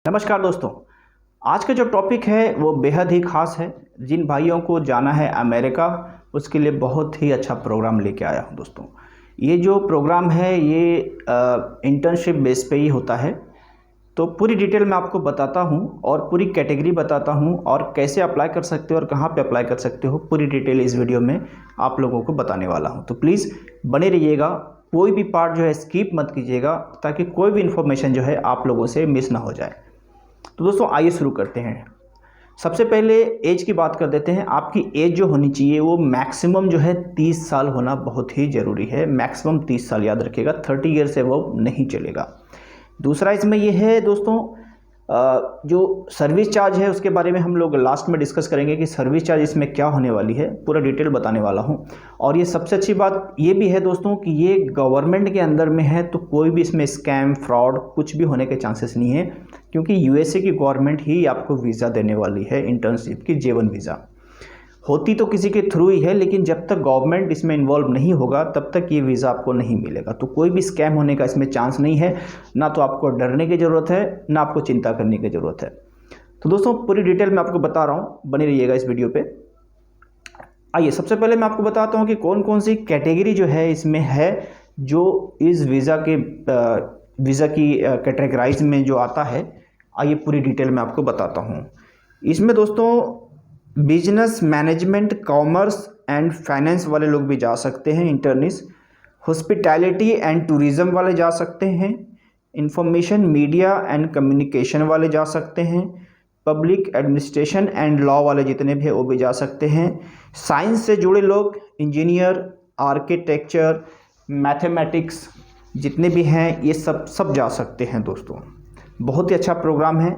नमस्कार दोस्तों। आज का जो टॉपिक है वो बेहद ही ख़ास है। जिन भाइयों को जाना है अमेरिका, उसके लिए बहुत ही अच्छा प्रोग्राम लेके आया हूँ दोस्तों। ये जो प्रोग्राम है ये इंटर्नशिप बेस पे ही होता है। तो पूरी डिटेल मैं आपको बताता हूँ और पूरी कैटेगरी बताता हूँ और कैसे अप्लाई कर सकते हो और कहाँ पे अप्लाई कर सकते हो, पूरी डिटेल इस वीडियो में आप लोगों को बताने वाला हूँ। तो प्लीज़ बने रहिएगा, कोई भी पार्ट जो है स्किप मत कीजिएगा, ताकि कोई भी इन्फॉर्मेशन जो है आप लोगों से मिस ना हो जाए। तो दोस्तों आइए शुरू करते हैं। सबसे पहले एज की बात कर देते हैं। आपकी एज जो होनी चाहिए वो मैक्सिमम जो है 30 साल होना बहुत ही ज़रूरी है। मैक्सिमम 30 साल याद रखिएगा, 30 ईयर से वो नहीं चलेगा। दूसरा इसमें ये है दोस्तों, जो सर्विस चार्ज है उसके बारे में हम लोग लास्ट में डिस्कस करेंगे कि सर्विस चार्ज इसमें क्या होने वाली है, पूरा डिटेल बताने वाला हूँ। और ये सबसे अच्छी बात ये भी है दोस्तों कि ये गवर्नमेंट के अंदर में है, तो कोई भी इसमें स्कैम फ्रॉड कुछ भी होने के चांसेस नहीं है, क्योंकि यूएसए की गवर्नमेंट ही आपको वीज़ा देने वाली है, इंटर्नशिप की J1 वीज़ा। होती तो किसी के थ्रू ही है, लेकिन जब तक गवर्नमेंट इसमें इन्वॉल्व नहीं होगा तब तक ये वीज़ा आपको नहीं मिलेगा। तो कोई भी स्कैम होने का इसमें चांस नहीं है, ना तो आपको डरने की ज़रूरत है, ना आपको चिंता करने की ज़रूरत है। तो दोस्तों पूरी डिटेल मैं आपको बता रहा हूँ, बने रहिएगा इस वीडियो पे। आइए सबसे पहले मैं आपको बताता हूँ कि कौन कौन सी कैटेगरी जो है इसमें है, जो इस वीज़ा की कैटेगराइज में जो आता है। आइए पूरी डिटेल में आपको बताता हूँ। इसमें दोस्तों business management, commerce and finance वाले लोग भी जा सकते हैं इंटर्निस। हॉस्पिटैलिटी एंड टूरिज़्म वाले जा सकते हैं। इंफॉर्मेशन मीडिया एंड कम्युनिकेशन वाले जा सकते हैं। पब्लिक एडमिनिस्ट्रेशन एंड लॉ वाले जितने भी हैं वो भी जा सकते हैं। साइंस से जुड़े लोग, इंजीनियर, आर्किटेक्चर, मैथमेटिक्स जितने भी हैं ये सब जा सकते हैं दोस्तों। बहुत ही अच्छा प्रोग्राम है।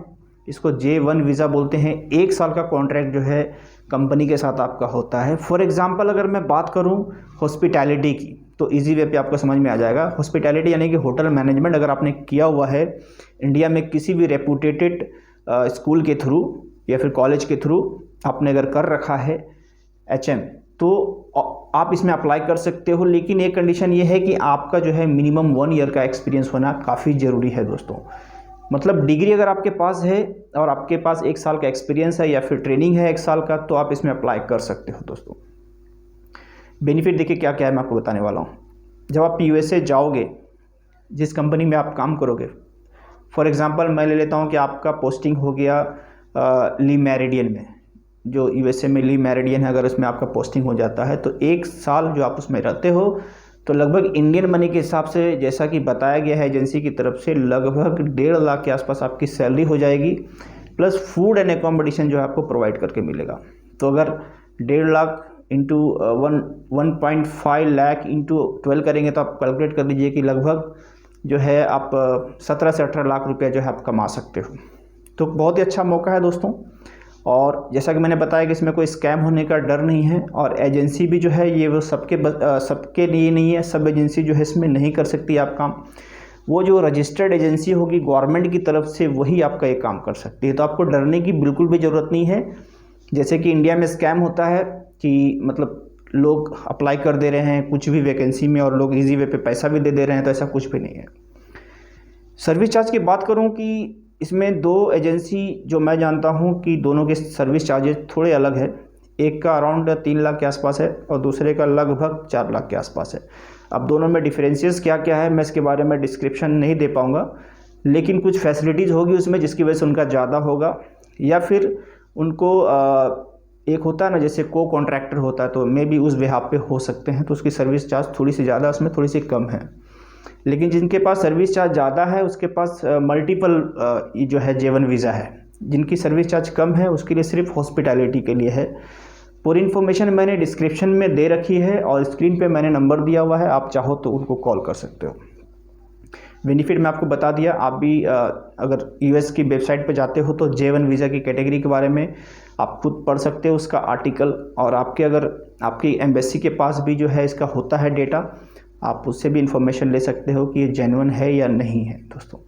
इसको J1 वीज़ा बोलते हैं। 1 साल का कॉन्ट्रैक्ट जो है कंपनी के साथ आपका होता है। फॉर एग्जांपल अगर मैं बात करूं हॉस्पिटैलिटी की, तो इजी वे पे आपको समझ में आ जाएगा। हॉस्पिटैलिटी यानी कि होटल मैनेजमेंट अगर आपने किया हुआ है इंडिया में किसी भी रेपुटेटेड स्कूल के थ्रू या फिर कॉलेज के थ्रू आपने अगर कर रखा है HM, तो आप इसमें अप्लाई कर सकते हो। लेकिन एक कंडीशन ये है कि आपका जो है मिनिमम 1 ईयर का एक्सपीरियंस होना काफ़ी ज़रूरी है दोस्तों। मतलब डिग्री अगर आपके पास है और आपके पास 1 साल का एक्सपीरियंस है या फिर ट्रेनिंग है 1 साल का, तो आप इसमें अप्लाई कर सकते हो दोस्तों। बेनिफिट देखिए क्या क्या है, मैं आपको बताने वाला हूँ। जब आप USA जाओगे, जिस कंपनी में आप काम करोगे, फॉर एग्जांपल मैं ले लेता हूँ कि आपका पोस्टिंग हो गया ली मेरिडियन में, जो USA में ली मेरिडियन है, अगर उसमें आपका पोस्टिंग हो जाता है तो 1 साल जो आप उसमें रहते हो तो लगभग इंडियन मनी के हिसाब से, जैसा कि बताया गया है एजेंसी की तरफ से, लगभग 1.5 लाख के आसपास आपकी सैलरी हो जाएगी, प्लस फूड एंड एकोमोडेशन जो है आपको प्रोवाइड करके मिलेगा। तो अगर 1.5 लाख इंटू 1.5 लाख इंटू 12 करेंगे तो आप कैलकुलेट कर लीजिए कि लगभग जो है आप 17 से 18 लाख रुपया जो है आप कमा सकते हो। तो बहुत ही अच्छा मौका है दोस्तों। और जैसा कि मैंने बताया कि इसमें कोई स्कैम होने का डर नहीं है, और एजेंसी भी जो है ये वो सबके लिए नहीं है। सब एजेंसी जो है इसमें नहीं कर सकती आप काम। वो जो रजिस्टर्ड एजेंसी होगी गवर्नमेंट की तरफ से, वही आपका ये काम कर सकती है। तो आपको डरने की बिल्कुल भी ज़रूरत नहीं है। जैसे कि इंडिया में स्कैम होता है कि मतलब लोग अप्लाई कर दे रहे हैं कुछ भी वैकेंसी में और लोग ईजी वे पे पैसा भी दे रहे हैं, तो ऐसा कुछ भी नहीं है। सर्विस चार्ज की बात करूँ कि इसमें 2 एजेंसी जो मैं जानता हूं कि दोनों के सर्विस चार्जेस थोड़े अलग है। एक का अराउंड 3 लाख के आसपास है और दूसरे का लगभग 4 लाख के आसपास है। अब दोनों में डिफरेंसेस क्या क्या है मैं इसके बारे में डिस्क्रिप्शन नहीं दे पाऊंगा, लेकिन कुछ फैसिलिटीज़ होगी उसमें जिसकी वजह से उनका ज़्यादा होगा, या फिर उनको एक होता है ना जैसे को कॉन्ट्रैक्टर होता है, तो मे भी उस बिहाफ पे हो सकते हैं, तो उसकी सर्विस चार्ज थोड़ी सी ज़्यादा, उसमें थोड़ी सी कम है। लेकिन जिनके पास सर्विस चार्ज ज़्यादा है उसके पास मल्टीपल जो है J1 वीज़ा है। जिनकी सर्विस चार्ज कम है उसके लिए सिर्फ हॉस्पिटैलिटी के लिए है। पूरी इन्फॉर्मेशन मैंने डिस्क्रिप्शन में दे रखी है और स्क्रीन पे मैंने नंबर दिया हुआ है, आप चाहो तो उनको कॉल कर सकते हो। बेनिफिट मैं आपको बता दिया। आप भी अगर US की वेबसाइट पे जाते हो तो J1 वीज़ा की कैटेगरी के बारे में आप खुद पढ़ सकते हो उसका आर्टिकल, और अगर आपकी एम्बेसी के पास भी जो है इसका होता है डेटा, आप उससे भी इंफॉर्मेशन ले सकते हो कि ये जेन्युइन है या नहीं है। दोस्तों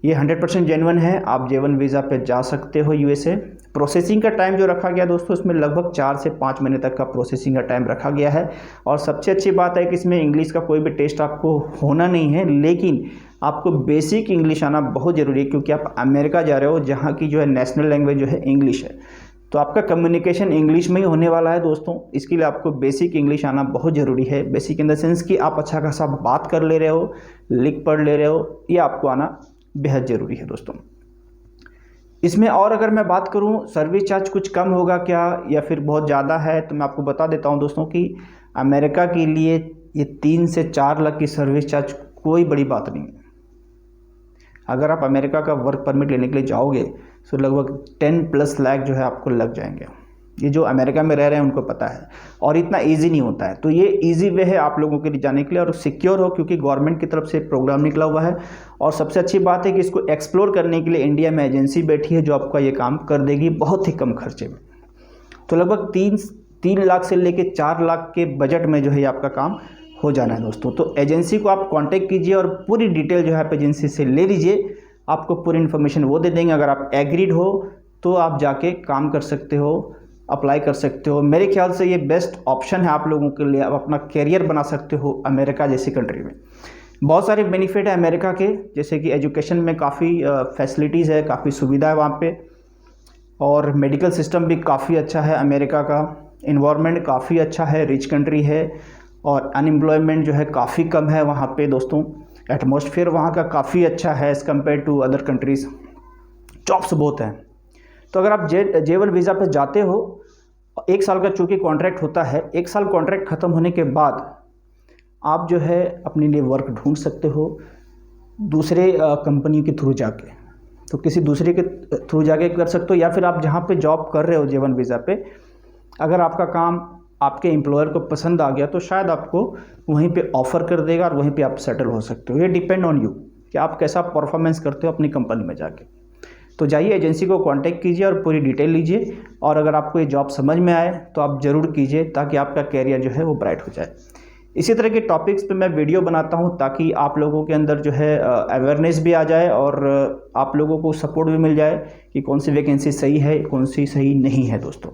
ये 100% जेन्युइन है। आप J1 वीज़ा पे जा सकते हो USA। प्रोसेसिंग का टाइम जो रखा गया दोस्तों, इसमें लगभग 4 से 5 महीने तक का प्रोसेसिंग का टाइम रखा गया है। और सबसे अच्छी बात है कि इसमें इंग्लिश का कोई भी टेस्ट आपको होना नहीं है, लेकिन आपको बेसिक इंग्लिश आना बहुत ज़रूरी है, क्योंकि आप अमेरिका जा रहे हो जहाँ की जो है नेशनल लैंग्वेज जो है इंग्लिश है। तो आपका कम्युनिकेशन इंग्लिश में ही होने वाला है दोस्तों। इसके लिए आपको बेसिक इंग्लिश आना बहुत ज़रूरी है। बेसिक इन द सेंस कि आप अच्छा खासा बात कर ले रहे हो, लिख पढ़ ले रहे हो, ये आपको आना बेहद ज़रूरी है दोस्तों। इसमें और अगर मैं बात करूं सर्विस चार्ज कुछ कम होगा क्या या फिर बहुत ज़्यादा है, तो मैं आपको बता देता हूं दोस्तों कि अमेरिका के लिए ये 3 से 4 लाख की सर्विस चार्ज कोई बड़ी बात नहीं है। अगर आप अमेरिका का वर्क परमिट लेने के लिए जाओगे तो लगभग 10+ लाख जो है आपको लग जाएंगे। ये जो अमेरिका में रह रहे हैं उनको पता है, और इतना इजी नहीं होता है। तो ये इजी वे है आप लोगों के लिए जाने के लिए, और सिक्योर हो क्योंकि गवर्नमेंट की तरफ से प्रोग्राम निकला हुआ है। और सबसे अच्छी बात है कि इसको एक्सप्लोर करने के लिए इंडिया में एजेंसी बैठी है जो आपका ये काम कर देगी बहुत ही कम खर्चे में। तो लगभग 3 लाख से लेकर 4 लाख के बजट में जो है आपका काम हो जाना है दोस्तों। तो एजेंसी को आप कांटेक्ट कीजिए और पूरी डिटेल जो है आप एजेंसी से ले लीजिए। आपको पूरी इन्फॉर्मेशन वो दे देंगे। अगर आप एग्रीड हो तो आप जाके काम कर सकते हो, अप्लाई कर सकते हो। मेरे ख्याल से ये बेस्ट ऑप्शन है आप लोगों के लिए। आप अपना कैरियर बना सकते हो अमेरिका जैसी कंट्री में। बहुत सारे बेनिफिट है अमेरिका के, जैसे कि एजुकेशन में काफ़ी फैसिलिटीज़ है, काफ़ी सुविधा है वहाँ पे, और मेडिकल सिस्टम भी काफ़ी अच्छा है अमेरिका का। इन्वायरमेंट काफ़ी अच्छा है, रिच कंट्री है, और अनएम्प्लॉयमेंट जो है काफ़ी कम है वहाँ पे दोस्तों। एटमॉस्फेयर वहाँ का काफ़ी अच्छा है as compared to other countries. Jobs बहुत हैं। तो अगर आप J1 वीज़ा पे जाते हो, 1 साल का चूँकि कॉन्ट्रैक्ट होता है, 1 साल कॉन्ट्रैक्ट ख़त्म होने के बाद आप जो है अपने लिए वर्क ढूंढ सकते हो दूसरे कंपनी के थ्रू जाके। तो किसी दूसरे के थ्रू जाके कर सकते हो, या फिर आप जहाँ पे जॉब कर रहे हो J1 वीज़ा पे, अगर आपका काम आपके एम्प्लॉयर को पसंद आ गया तो शायद आपको वहीं पे ऑफ़र कर देगा और वहीं पे आप सेटल हो सकते हो। ये डिपेंड ऑन यू कि आप कैसा परफॉर्मेंस करते हो अपनी कंपनी में जाके। तो जाइए एजेंसी को कांटेक्ट कीजिए और पूरी डिटेल लीजिए, और अगर आपको ये जॉब समझ में आए तो आप ज़रूर कीजिए ताकि आपका कैरियर जो है वो ब्राइट हो जाए। इसी तरह के टॉपिक्स पे मैं वीडियो बनाता हूँ ताकि आप लोगों के अंदर जो है अवेयरनेस भी आ जाए और आप लोगों को सपोर्ट भी मिल जाए कि कौन सी वैकेंसी सही है, कौन सी सही नहीं है दोस्तों।